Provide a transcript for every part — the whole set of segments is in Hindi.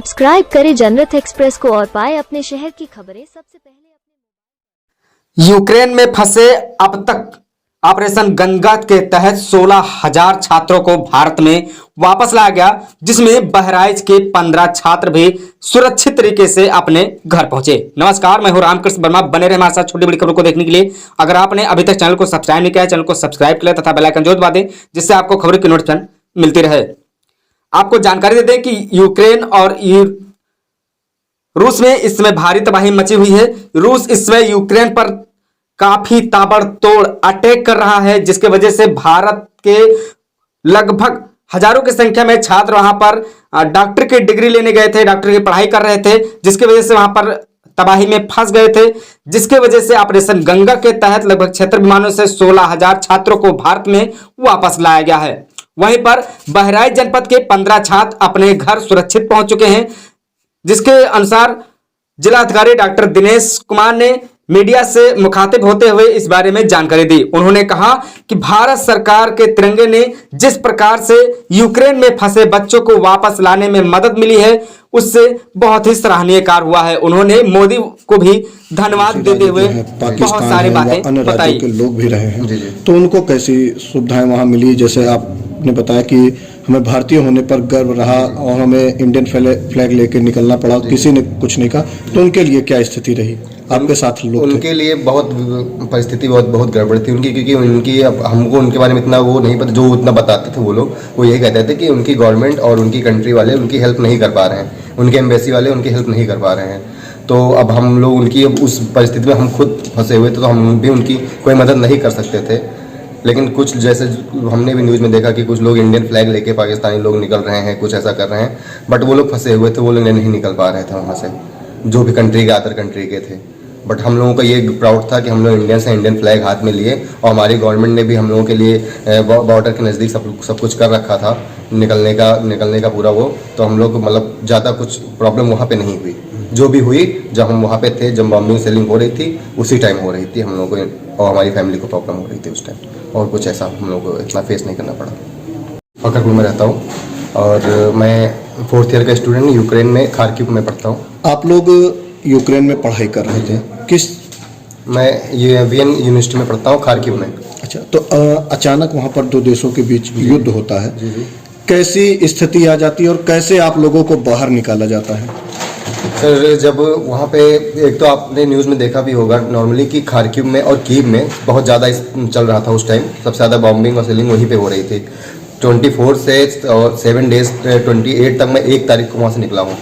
सब्सक्राइब करें जनरत एक्सप्रेस को और पाए अपने शहर की खबरें सबसे पहले। यूक्रेन में फंसे अब तक ऑपरेशन गंगा के तहत 16,000 छात्रों को भारत में वापस लाया गया, जिसमें बहराइच के 15 छात्र भी सुरक्षित तरीके से अपने घर पहुंचे। नमस्कार, मैं हूं रामकृष्ण वर्मा। बने रहे हमारे साथ छोटी बड़ी खबरों को देखने के लिए। अगर आपने अभी तक चैनल को सब्सक्राइब नहीं किया है, चैनल को सब्सक्राइब कर ले तथा बेल आइकन जरूर दबा दें, जिससे आपको खबरों की नोटिफिकेशन मिलती रहे। आपको जानकारी दे दें कि यूक्रेन और रूस में इस समय भारी तबाही मची हुई है। रूस इस समय यूक्रेन पर काफी ताबड़तोड़ अटैक कर रहा है, जिसके वजह से भारत के लगभग हजारों की संख्या में छात्र वहां पर डॉक्टर की डिग्री लेने गए थे, डॉक्टर की पढ़ाई कर रहे थे, जिसकी वजह से वहां पर तबाही में फंस गए थे। जिसके वजह से ऑपरेशन गंगा के तहत लगभग 76 विमानों से 16,000 छात्रों को भारत में वापस लाया गया है। वहीं पर बहराइच जनपद के 15 छात्र अपने घर सुरक्षित पहुंच चुके हैं, जिसके अनुसार जिलाधिकारी डॉक्टर दिनेश कुमार ने मीडिया से मुखातिब होते हुए इस बारे में जानकारी दी। उन्होंने कहा कि भारत सरकार के तिरंगे ने जिस प्रकार से यूक्रेन में फंसे बच्चों को वापस लाने में मदद मिली है, उससे बहुत ही सराहनीय कार्य हुआ है। उन्होंने मोदी को भी धन्यवाद देते हुए बहुत सारी बातें अन्य बताई। राज्यों के लोग भी रहे हैं, तो उनको कैसी सुविधाएं वहां मिली? जैसे आपने बताया कि हमें भारतीय होने पर गर्व रहा और हमें इंडियन फ्लैग लेके निकलना पड़ा, किसी ने कुछ नहीं कहा, तो उनके लिए क्या स्थिति रही? आपके साथ लोग उनके लिए बहुत परिस्थिति बहुत गड़बड़ थी उनकी, क्योंकि उनकी अब हमको उनके बारे में इतना वो नहीं पता। जो उतना बताते थे वो लोग, वो यही कहते थे कि उनकी गवर्नमेंट और उनकी कंट्री वाले उनकी हेल्प नहीं कर पा रहे हैं, उनके एम्बेसी वाले उनकी हेल्प नहीं कर पा रहे हैं। तो अब हम लोग उनकी अब उस परिस्थिति में हम खुद फंसे हुए थे, तो हम भी उनकी कोई मदद नहीं कर सकते थे। लेकिन कुछ जैसे हमने भी न्यूज़ में देखा कि कुछ लोग इंडियन फ्लैग लेके पाकिस्तानी लोग निकल रहे हैं, कुछ ऐसा कर रहे हैं, बट वो लोग फंसे हुए थे, वो लोग नहीं निकल पा रहे थे वहाँ से, जो भी कंट्री के अदर कंट्री के थे। बट हम लोगों का ये प्राउड था कि हम लोग इंडियन से इंडियन फ्लैग हाथ में लिए, और हमारी गवर्नमेंट ने भी हम लोगों के लिए बॉर्डर के नज़दीक सब कुछ कर रखा था, निकलने का पूरा वो। तो हम लोग मतलब ज़्यादा कुछ प्रॉब्लम वहाँ पे नहीं हुई। जो भी हुई, जब हम वहाँ पे थे, जब बॉम्बिंग सेलिंग हो रही थी, उसी टाइम हो रही थी हम लोगों को और हमारी फैमिली को प्रॉब्लम हो रही थी उस टाइम, और कुछ ऐसा हम लोगों को इतना फेस नहीं करना पड़ा। फकरपुर में रहता हूँ और मैं 4th ईयर का स्टूडेंट यूक्रेन में खार्किव में पढ़ता हूँ। आप लोग यूक्रेन में पढ़ाई कर रहे थे, किस? मैं वीएन यूनिवर्सिटी में पढ़ता हूँ, खार्किव में। अच्छा, तो अचानक वहाँ पर दो देशों के बीच युद्ध होता है, कैसी स्थिति आ जाती है और कैसे आप लोगों को बाहर निकाला जाता है? सर, जब वहाँ पे एक तो आपने न्यूज़ में देखा भी होगा नॉर्मली कि खार्किव में और कीव में बहुत ज़्यादा चल रहा था उस टाइम, सबसे ज़्यादा बॉम्बिंग और सेलिंग वहीं पे हो रही थी। 24 से और 7 डेज 28 तक मैं 1 तारीख को वहाँ से निकला हूँ।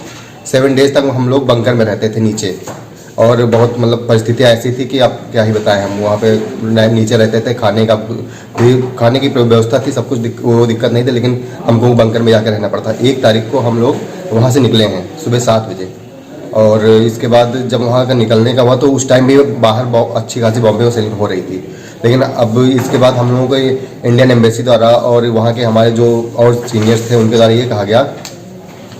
7 डेज तक हम लोग बंकर में रहते थे नीचे, और बहुत मतलब परिस्थितियाँ ऐसी थी कि आप क्या ही बताएं। हम वहाँ पे नीचे रहते थे, खाने की व्यवस्था थी, सब कुछ वो दिक्कत नहीं थी, लेकिन हमको बंकर में जाकर रहना पड़ता। 1 तारीख को हम लोग वहाँ से निकले हैं सुबह 7 बजे, और इसके बाद जब वहाँ का निकलने का हुआ तो उस टाइम भी बाहर अच्छी खासी बॉम्बे और सेलिंग हो रही थी। लेकिन अब इसके बाद हम लोगों को इंडियन एम्बेसी द्वारा और वहाँ के हमारे जो और सीनियर्स थे उनके द्वारा ये कहा गया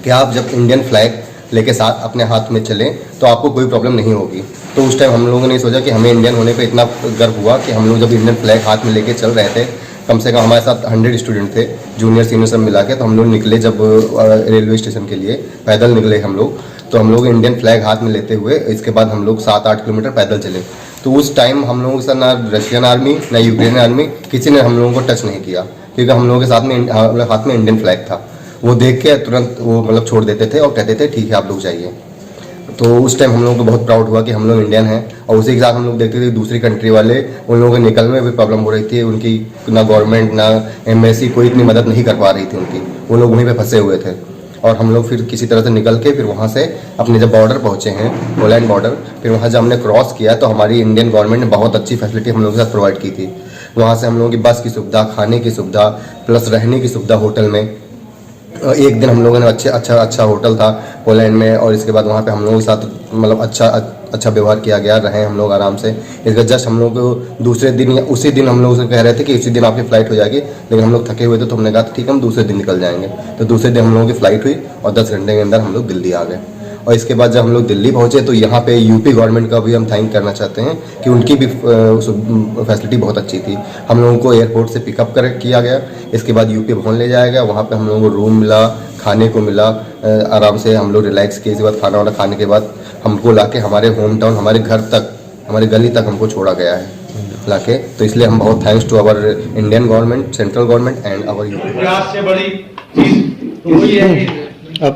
कि आप जब इंडियन फ्लैग लेके साथ अपने हाथ में चलें तो आपको कोई प्रॉब्लम नहीं होगी। तो उस टाइम हम लोगों ने सोचा कि हमें इंडियन होने पे इतना गर्व हुआ कि हम लोग जब इंडियन फ्लैग हाथ में लेके चल रहे थे, कम से कम हमारे साथ 100 स्टूडेंट थे, जूनियर सीनियर सब मिला के। तो हम लोग निकले जब रेलवे स्टेशन के लिए, पैदल निकले हम लोग। तो हम लोग इंडियन फ्लैग हाथ में लेते हुए इसके बाद हम लोग 7-8 किलोमीटर पैदल चले। तो उस टाइम हम लोगों के साथ ना रशियन आर्मी ना यूक्रेन आर्मी किसी ने हम लोगों को टच नहीं किया, क्योंकि हम लोगों के साथ में हाथ में इंडियन फ्लैग था। वो देख के तुरंत वो मतलब छोड़ देते थे और कहते थे ठीक है आप लोग जाइए। तो उस टाइम हम लोगों को बहुत प्राउड हुआ कि हम लोग इंडियन हैं। और उसी के साथ हम लोग देखते थे दूसरी कंट्री वाले, उन लोगों के निकलने में भी प्रॉब्लम हो रही थी। उनकी ना गवर्नमेंट ना एम्बेसी कोई इतनी मदद नहीं कर पा रही थी उनकी, वो लोग वहीं पे फंसे हुए थे। और हम लोग फिर किसी तरह से निकल के फिर वहाँ से अपने जब बॉर्डर पहुँचे हैं, पोलैंड बॉर्डर, फिर वहाँ जब हमने क्रॉस किया तो हमारी इंडियन गवर्नमेंट ने बहुत अच्छी फैसिलिटी हम लोगों के साथ प्रोवाइड की थी। वहाँ से हम लोगों की बस की सुविधा, खाने की सुविधा, प्लस रहने की सुविधा होटल में। एक दिन हम लोगों ने अच्छा होटल था पोलैंड में, और इसके बाद वहाँ पे हम लोगों के साथ मतलब अच्छा व्यवहार किया गया, रहे हम लोग आराम से। इसका जस्ट हम लोग को दूसरे दिन या उसी दिन हम लोग से कह रहे थे कि उसी दिन आपकी फ़्लाइट हो जाएगी, लेकिन हम लोग थके हुए थे तो हमने कहा ठीक है हम दूसरे दिन निकल जाएंगे। तो दूसरे दिन हम लोगों की फ़्लाइट हुई और 10 घंटे के अंदर हम लोग दिल्ली आ गए। और इसके बाद जब हम लोग दिल्ली पहुँचे तो यहाँ पे यूपी गवर्नमेंट का भी हम थैंक करना चाहते हैं कि उनकी भी फैसिलिटी बहुत अच्छी थी। हम लोगों को एयरपोर्ट से पिकअप किया गया, इसके बाद यूपी भवन ले जाया गया, वहाँ पे हम लोगों को रूम मिला, खाने को मिला, आराम से हम लोग रिलैक्स किए। इसके बाद खाना वाना खाने के बाद हमको लाके हमारे होम टाउन, हमारे घर तक, हमारी गली तक हमको छोड़ा गया है लाके। तो इसलिए हम बहुत thanks to our Indian government, central government and our प्रयास से बड़ी चीज तो वही है कि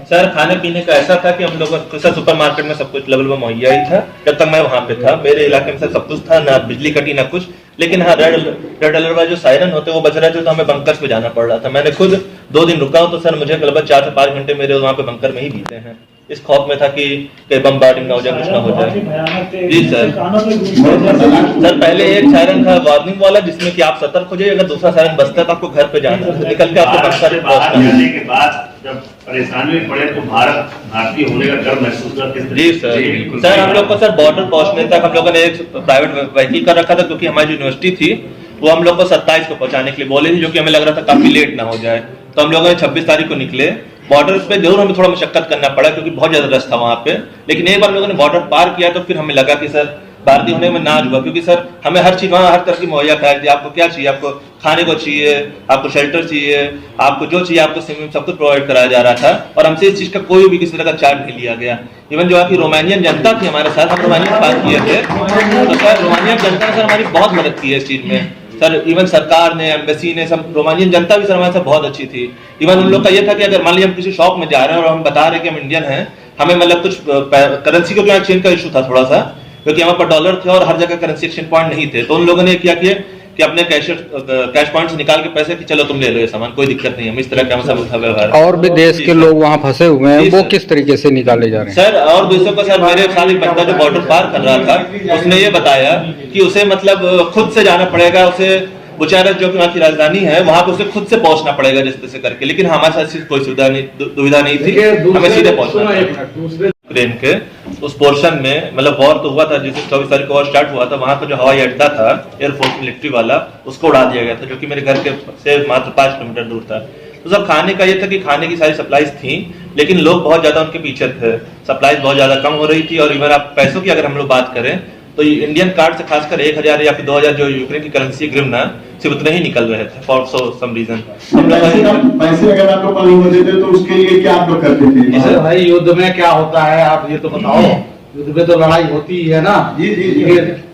सर खाने पीने का ऐसा था कि हम लोग तो सर सुपरमार्केट में सब कुछ लेवल में मुहैया ही था जब तक मैं वहाँ पे था। मेरे इलाके में सर सब कुछ था, ना बिजली कटी ना कुछ। लेकिन हाँ, रेड अलर्ट वाले जो सायरन होते वो बज रहे थे, तो हमें बंकर्स पे जाना पड़ रहा था। मैंने खुद 2 दिन रुका हूँ, तो सर मुझे लगभग 4 से 5 घंटे मेरे वहाँ पे बंकर में ही बीते हैं, इस खौफ में था कि बमबार्डिंग ना हो जाए, कुछ ना हो जाए। जी सर। सर पहले एक सायरन था वार्निंग वाला, जिसमें कि आप सतर्क हो जाइए, अगर दूसरा सायरन बजता है तो आपको घर पे जाना है, निकल के आपको बंकर जाने के बाद जब परेशानी में पड़े तो भारतीय होने का गर्व महसूस करते। जी सर। सर हम लोग को सर बॉर्डर पहुंचने तक हम लोगों ने एक प्राइवेट व्हीकल कर रखा था, क्योंकि हमारी जो यूनिवर्सिटी थी वो हम लोग को 27 को पहुंचाने के लिए बोले थी, जो कि हमें लग रहा था काफी लेट ना हो जाए। तो हम लोगों ने 26 तारीख को निकले। बॉर्डर पे जरूर हमें थोड़ा मशक्कत करना पड़ा, क्योंकि बहुत ज्यादा रश था वहां पे। लेकिन एक बार हम लोगों ने बॉर्डर पार किया तो फिर हमें लगा कि सर भारतीय होने में नाज हुआ, क्योंकि सर हमें हर चीज वहाँ हर तरह की मुहैया कराई थी। आपको क्या चाहिए, आपको खाने को चाहिए, आपको शेल्टर चाहिए, आपको जो चाहिए आपको सब कुछ प्रोवाइड कराया जा रहा था। और हमसे इस चीज का कोई भी किसी तरह का चार्ज नहीं लिया गया। इवन जो आपकी रोमानियन जनता थी हमारे साथ, हम रोमानियन से बात किए थे, तो सर रोमानियन जनता ने सर हमारी बहुत मदद की है इस चीज में। सर इवन सरकार ने, एम्बेसी ने, सब रोमानियन जनता भी सर हमारे साथ बहुत अच्छी थी। इवन उन लोग का ये था कि अगर मान लीजिए हम किसी शॉप में जा रहे हैं और हम बता रहे हैं कि हम इंडियन हैं, हमें मतलब कुछ करेंसी का एक्सचेंज का इशू था थोड़ा सा, क्योंकि हमारे पास डॉलर थे और हर जगह करेंसी एक्सचेंज पॉइंट नहीं थे। तो उन लोगों ने क्या किया कि अपने कैश पॉइंट से निकाल के पैसे कि चलो तुम ले लो ये सामान, कोई दिक्कत नहीं है। इस तरह का हमारा व्यवहार। और भी देश के लोग वहाँ फंसे हुए हैं, वो किस तरीके से निकाले जा रहे हैं सर? और दूसरों को सर मेरे साथ एक बंदा जो बॉर्डर पार कर रहा था, उसने ये बताया कि उसे मतलब खुद से जाना पड़ेगा, उसे बुचारेस्ट जो कि वहाँ की राजधानी है, वहां पे उसे खुद से पहुंचना पड़ेगा जिस तरह से करके। लेकिन हमारे साथ कोई दुविधा नहीं थी, हमें सीधे पहुंचना था। यूक्रेन के उस पोर्शन में मतलब वॉर तो हुआ था, जिसे 24 तारीख को वॉर स्टार्ट हुआ था, वहां पर जो हवाई अड्डा था एयरफोर्स मिलिट्री वाला, उसको उड़ा दिया गया था, जो कि मेरे घर के से मात्र 5 किलोमीटर दूर था। तो सब खाने का ये था कि खाने की सारी सप्लाईज थी, लेकिन लोग बहुत ज्यादा उनके पीछे थे, सप्लाईज बहुत ज्यादा कम हो रही थी। और इवन आप पैसों की अगर हम लोग बात करें तो इंडियन कार्ड से खासकर 1000 या फिर 2000 जो यूक्रेन की करेंसी ग्रिवना सिर्फ उतने ही निकल रहे थे फॉर सम रीजन। पैसे अगर आपको कम नहीं होते थे तो उसके लिए क्या आप लोग करते थे? भाई युद्ध में क्या होता है आप ये तो बताओ। युद्ध में तो लड़ाई होती ही है ना। जी।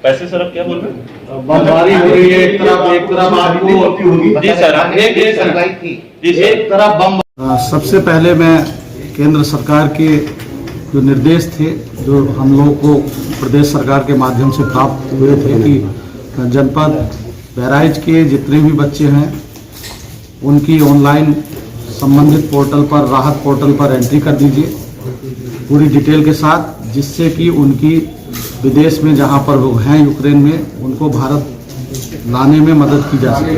पैसे सर आप क्या बोल रहे हैं? बमबारी हो रही है, एक तरफ आपको। जी सर, एक तरफ बम। सबसे पहले मैं केंद्र सरकार के जो निर्देश थे, जो हम लोगों को प्रदेश सरकार के माध्यम से प्राप्त हुए थे कि जनपद बहराइच के जितने भी बच्चे हैं उनकी ऑनलाइन संबंधित पोर्टल पर, राहत पोर्टल पर एंट्री कर दीजिए पूरी डिटेल के साथ, जिससे कि उनकी विदेश में जहां पर वो हैं यूक्रेन में, उनको भारत लाने में मदद की जा सके।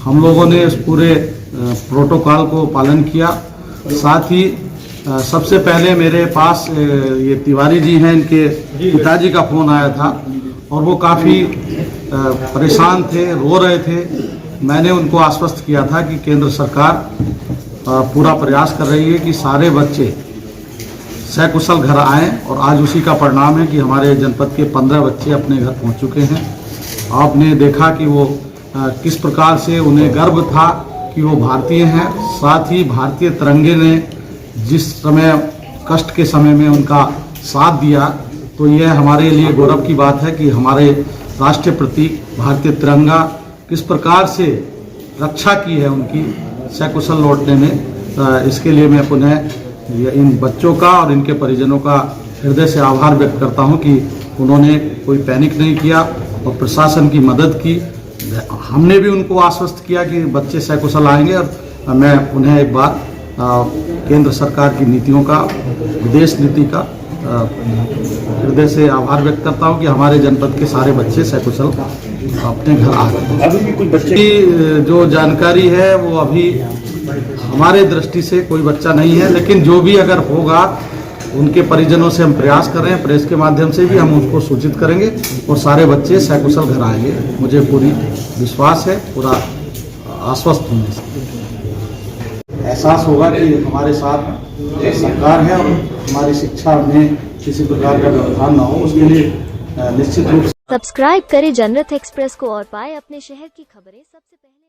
हम लोगों ने इस पूरे प्रोटोकॉल को पालन किया। साथ ही सबसे पहले मेरे पास ये तिवारी जी हैं, इनके पिताजी का फ़ोन आया था और वो काफ़ी परेशान थे, रो रहे थे। मैंने उनको आश्वस्त किया था कि केंद्र सरकार पूरा प्रयास कर रही है कि सारे बच्चे सकुशल घर आएं, और आज उसी का परिणाम है कि हमारे जनपद के 15 बच्चे अपने घर पहुंच चुके हैं। आपने देखा कि वो किस प्रकार से उन्हें गर्व था कि वो भारतीय हैं। साथ ही भारतीय तिरंगे ने जिस समय कष्ट के समय में उनका साथ दिया, तो यह हमारे लिए गौरव की बात है कि हमारे राष्ट्रीय प्रतीक भारतीय तिरंगा किस प्रकार से रक्षा की है उनकी सकुशल लौटने में। इसके लिए मैं पुनः इन बच्चों का और इनके परिजनों का हृदय से आभार व्यक्त करता हूं कि उन्होंने कोई पैनिक नहीं किया और प्रशासन की मदद की। हमने भी उनको आश्वस्त किया कि बच्चे सकुशल आएंगे। और मैं पुनः एक बार केंद्र सरकार की नीतियों का, विदेश नीति का हृदय से आभार व्यक्त करता हूं कि हमारे जनपद के सारे बच्चे सकुशल अपने घर आ गए। अभी भी कुछ बच्चे की जो जानकारी है वो अभी हमारे दृष्टि से कोई बच्चा नहीं है, लेकिन जो भी अगर होगा उनके परिजनों से हम प्रयास कर रहे हैं, प्रेस के माध्यम से भी हम उसको सूचित करेंगे और सारे बच्चे सकुशल घर आएंगे। मुझे पूरी विश्वास है, पूरा आश्वस्त हूँ। एहसास होगा कि हमारे साथ सरकार है और हमारी शिक्षा में किसी प्रकार का व्यवधान ना हो, उसके लिए निश्चित रूप से सब्सक्राइब करें जनरत एक्सप्रेस को और पाए अपने शहर की खबरें सबसे पहले।